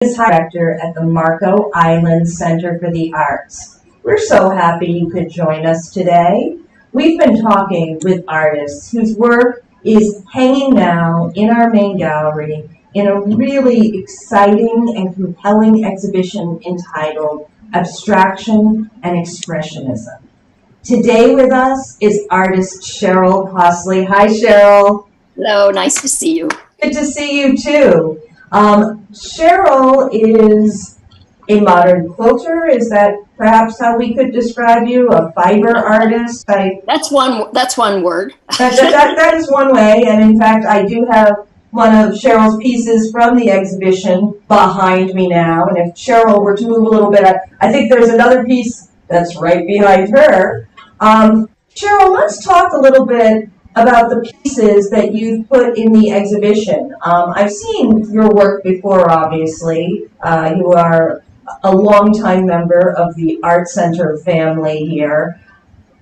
is director at the Marco Island Center for the Arts. We're so happy you could join us today. We've been talking with artists whose work is hanging now in our main gallery in a really exciting and compelling exhibition entitled Abstraction and Expressionism. Today with us is artist Cheryl Costley. Hi, Cheryl. Hello, nice to see you. Good to see you too. Cheryl is a modern quilter. Is that perhaps how we could describe you? A fiber artist? That's one word. That is one way, and in fact, I do have one of Cheryl's pieces from the exhibition behind me now. And if Cheryl were to move a little bit, I think there's another piece that's right behind her. Cheryl, let's talk a little bit about the pieces that you've put in the exhibition. I've seen your work before, obviously. You are a longtime member of the Art Center family here.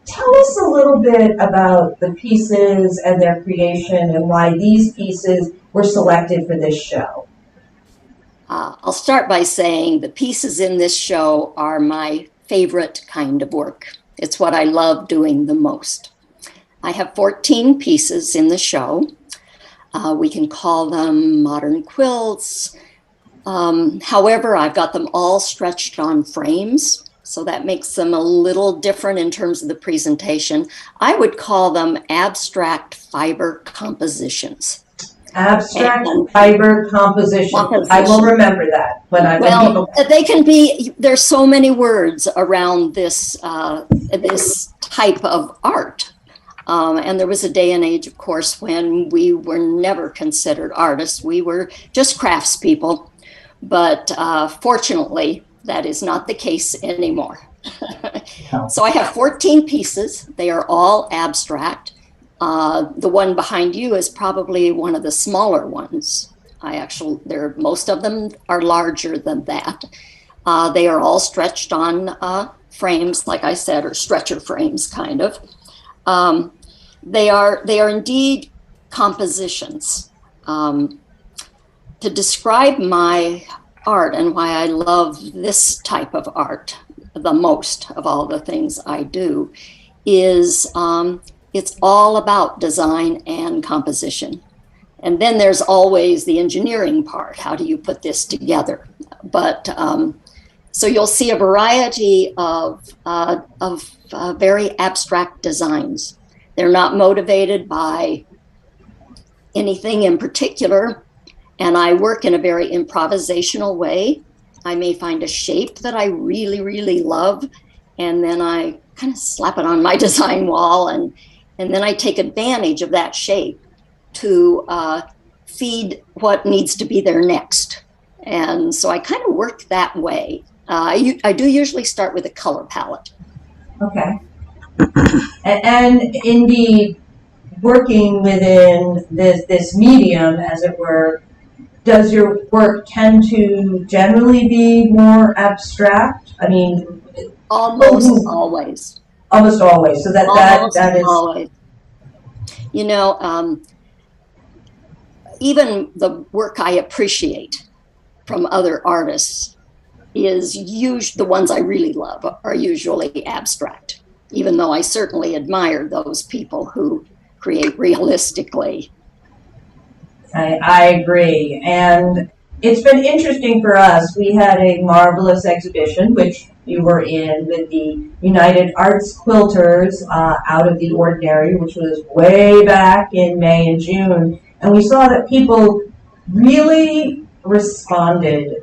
Tell us a little bit about the pieces and their creation and why these pieces were selected for this show. I'll start by saying the pieces in this show are my favorite kind of work. It's what I love doing the most. I have 14 pieces in the show. We can call them modern quilts. However, I've got them all stretched on frames, so that makes them a little different in terms of the presentation. I would call them abstract fiber compositions. Abstract fiber composition. I will remember that. They can be, there's so many words around this, this type of art. And there was a day and age, of course, when we were never considered artists. We were just craftspeople. But fortunately, that is not the case anymore. So I have 14 pieces. They are all abstract. The one behind you is probably one of the smaller ones. Most of them are larger than that. They are all stretched on frames, like I said, or stretcher frames, kind of. They are indeed compositions. To describe my art and why I love this type of art the most of all the things I do is it's all about design and composition. And then there's always the engineering part. How do you put this together? But so you'll see a variety of very abstract designs. They're not motivated by anything in particular. And I work in a very improvisational way. I may find a shape that I really, really love, and then I kind of slap it on my design wall, and then I take advantage of that shape to feed what needs to be there next. And so I kind of work that way. I do usually start with a color palette. Okay. And indeed, working within this medium, as it were, does your work tend to generally be more abstract? I mean, almost always. Almost always. So that is always. You know, even the work I appreciate from other artists is usually the ones I really love are usually abstract, even though I certainly admire those people who create realistically. I agree. And it's been interesting for us. We had a marvelous exhibition, which you were in, with the United Arts Quilters Out of the Ordinary, which was way back in May and June. And we saw that people really responded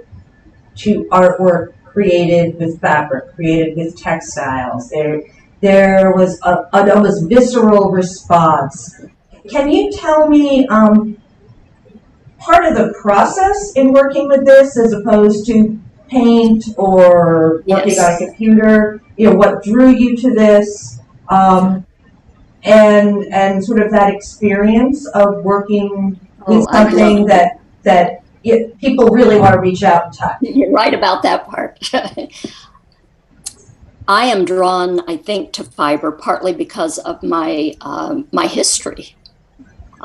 to artwork created with fabric, created with textiles. There was an almost visceral response. Can you tell me part of the process in working with this, as opposed to paint or working on a computer, what drew you to this, and sort of that experience of working with something that people really want to reach out and touch? You're right about that part. I am drawn, I think, to fiber partly because of my my history.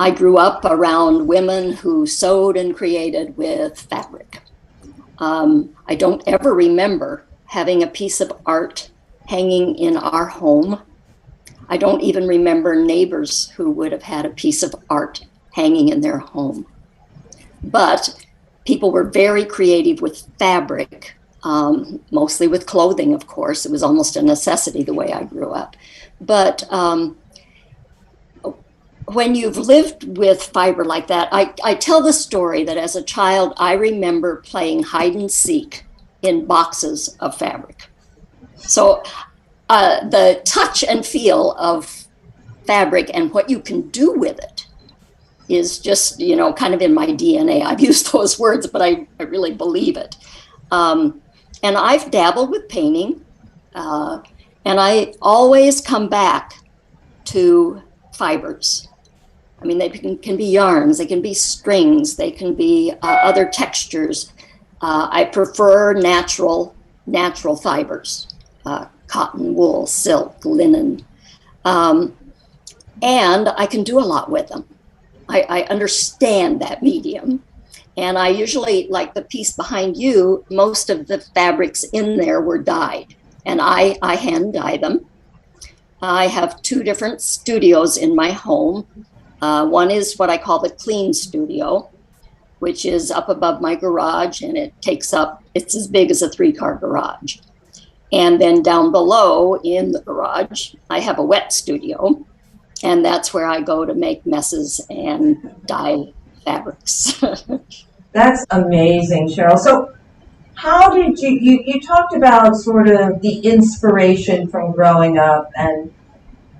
I grew up around women who sewed and created with fabric. I don't ever remember having a piece of art hanging in our home. I don't even remember neighbors who would have had a piece of art hanging in their home. But people were very creative with fabric, mostly with clothing, of course. It was almost a necessity the way I grew up. But when you've lived with fiber like that, I tell the story that as a child, I remember playing hide and seek in boxes of fabric. So the touch and feel of fabric and what you can do with it is just, kind of in my DNA. I've used those words, but I really believe it. And I've dabbled with painting, and I always come back to fibers. I mean, they can be yarns, they can be strings, they can be other textures. I prefer natural fibers, cotton, wool, silk, linen. And I can do a lot with them. I understand that medium. And I usually, like the piece behind you, most of the fabrics in there were dyed. And I hand dye them. I have 2 different studios in my home. One is what I call the clean studio, which is up above my garage, and it's as big as a 3-car garage. And then down below in the garage, I have a wet studio, and that's where I go to make messes and dye fabrics. That's amazing, Cheryl. So how did you talked about sort of the inspiration from growing up and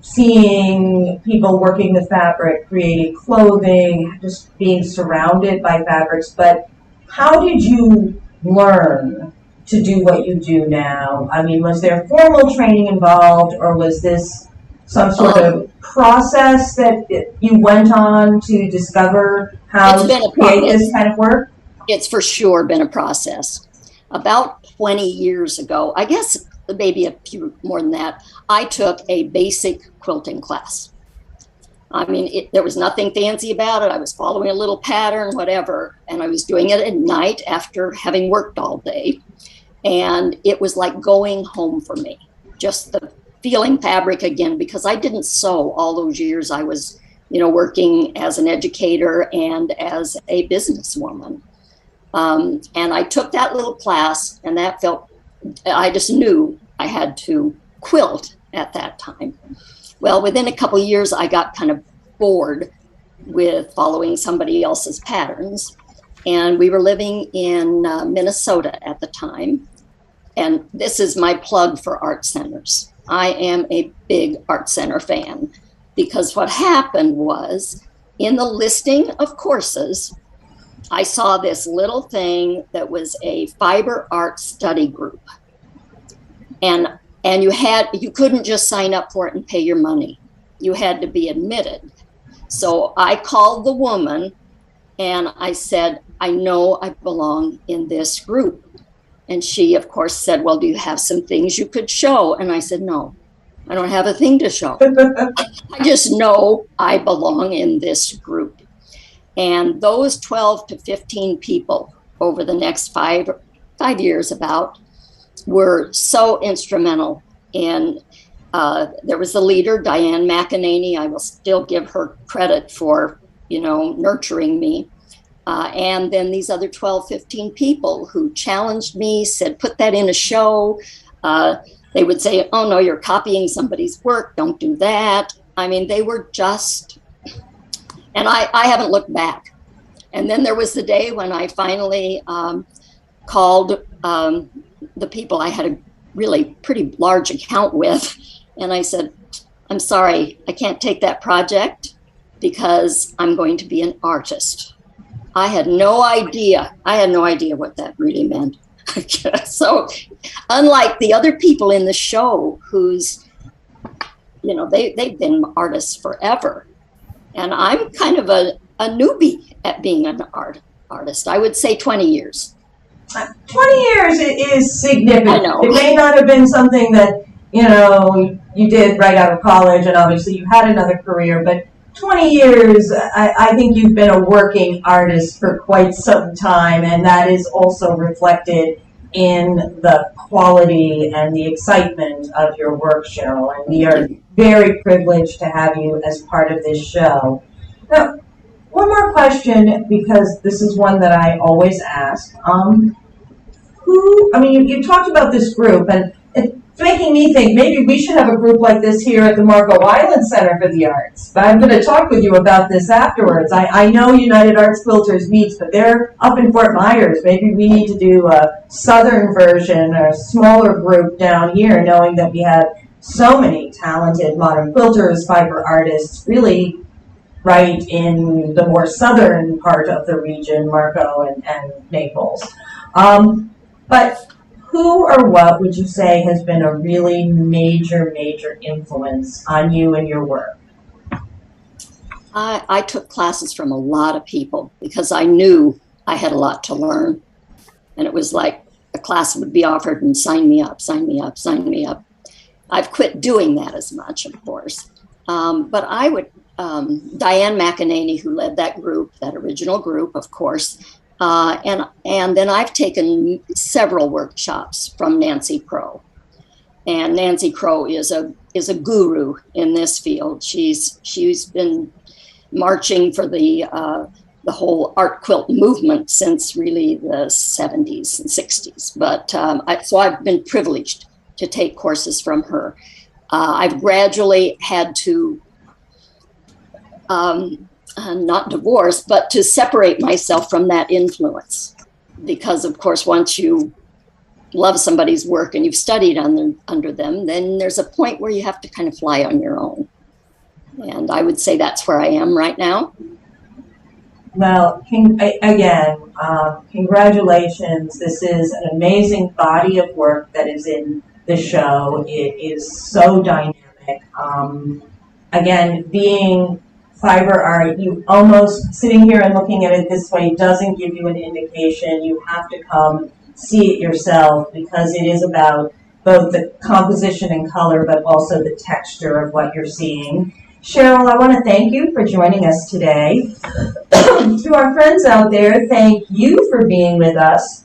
seeing people working the fabric, creating clothing, just being surrounded by fabrics, but how did you learn to do what you do now? I mean, was there formal training involved, or was this some sort of process that you went on to discover how to create this kind of work? It's for sure been a process. About 20 years ago, I guess maybe a few more than that, I took a basic quilting class. I mean, there was nothing fancy about it. I was following a little pattern, whatever, and I was doing it at night after having worked all day. And it was like going home for me, just the feeling fabric again, because I didn't sew all those years I was, working as an educator and as a businesswoman. And I took that little class, and I just knew I had to quilt at that time. Well, within a couple of years, I got kind of bored with following somebody else's patterns. And we were living in Minnesota at the time. And this is my plug for art centers. I am a big art center fan, because what happened was, in the listing of courses, I saw this little thing that was a fiber art study group. And you couldn't just sign up for it and pay your money. You had to be admitted. So I called the woman and I said, I know I belong in this group. And she, of course, said, well, do you have some things you could show? And I said, no, I don't have a thing to show. I just know I belong in this group. And those 12 to 15 people over the next five years were so instrumental in, there was the leader, Diane McEnany. I will still give her credit for, nurturing me. And then these other 12, 15 people who challenged me, said, put that in a show. They would say, oh, no, you're copying somebody's work. Don't do that. I mean, they were just, and I haven't looked back. And then there was the day when I finally called the people I had a really pretty large account with. And I said, I'm sorry, I can't take that project because I'm going to be an artist. I had no idea what that really meant. So unlike the other people in the show who's, they've been artists forever. And I'm kind of a newbie at being an artist. I would say 20 years. 20 years is significant. I know. It may not have been something that, you did right out of college, and obviously you had another career, but 20 years, I think you've been a working artist for quite some time, and that is also reflected in the quality and the excitement of your work, Cheryl. And we are very privileged to have you as part of this show. Now, one more question, because this is one that I always ask. You talked about this group, and it's making me think maybe we should have a group like this here at the Marco Island Center for the Arts. But I'm going to talk with you about this afterwards. I know United Arts Quilters meets, but they're up in Fort Myers. Maybe we need to do a southern version or a smaller group down here, knowing that we have so many talented modern quilters, fiber artists, really right in the more southern part of the region, Marco and Naples. But who or what would you say has been a really major influence on you and your work? I took classes from a lot of people because I knew I had a lot to learn. And it was like a class would be offered and sign me up, sign me up, sign me up. I've quit doing that as much, of course. But I would, Diane McEnany, who led that group, that original group, of course, and then I've taken several workshops from Nancy Crow. And Nancy Crow is a guru in this field. She's been marching for the whole art quilt movement since really the 70s and 60s. But so I've been privileged to take courses from her. I've gradually had to not divorce, but to separate myself from that influence. Because, of course, once you love somebody's work and you've studied under them, then there's a point where you have to kind of fly on your own. And I would say that's where I am right now. Well, congratulations. This is an amazing body of work that is in the show. It is so dynamic. Again, being fiber art, you almost, sitting here and looking at it this way doesn't give you an indication. You have to come see it yourself, because it is about both the composition and color, but also the texture of what you're seeing. Cheryl, I want to thank you for joining us today. To our friends out there, thank you for being with us.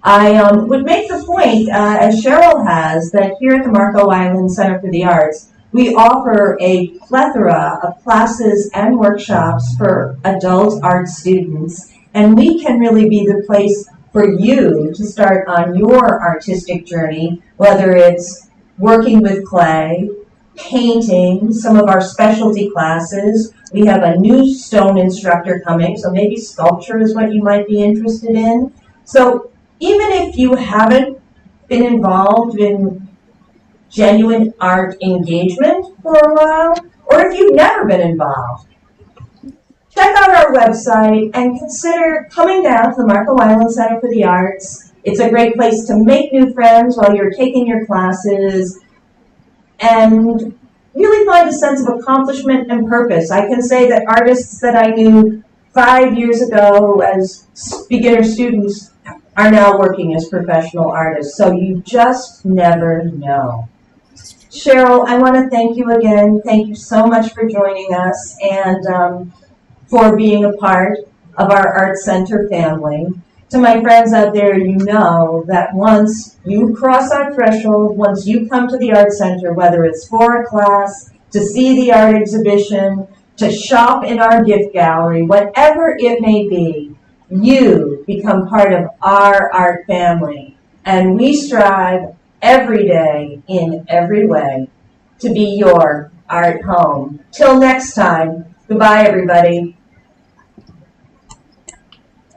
I would make the point, as Cheryl has, that here at the Marco Island Center for the Arts, we offer a plethora of classes and workshops for adult art students, and we can really be the place for you to start on your artistic journey, whether it's working with clay, painting, some of our specialty classes. We have a new stone instructor coming, so maybe sculpture is what you might be interested in. So even if you haven't been involved in genuine art engagement for a while, or if you've never been involved, check out our website and consider coming down to the Marco Island Center for the Arts. It's a great place to make new friends while you're taking your classes and really find a sense of accomplishment and purpose. I can say that artists that I knew 5 years ago as beginner students are now working as professional artists, so you just never know. Cheryl, I want to thank you again. Thank you so much for joining us and for being a part of our Art Center family. To my friends out there, you know that once you cross our threshold, once you come to the Art Center, whether it's for a class, to see the art exhibition, to shop in our gift gallery, whatever it may be, you become part of our art family. And we strive every day, in every way, to be your art home. Till next time, goodbye, everybody.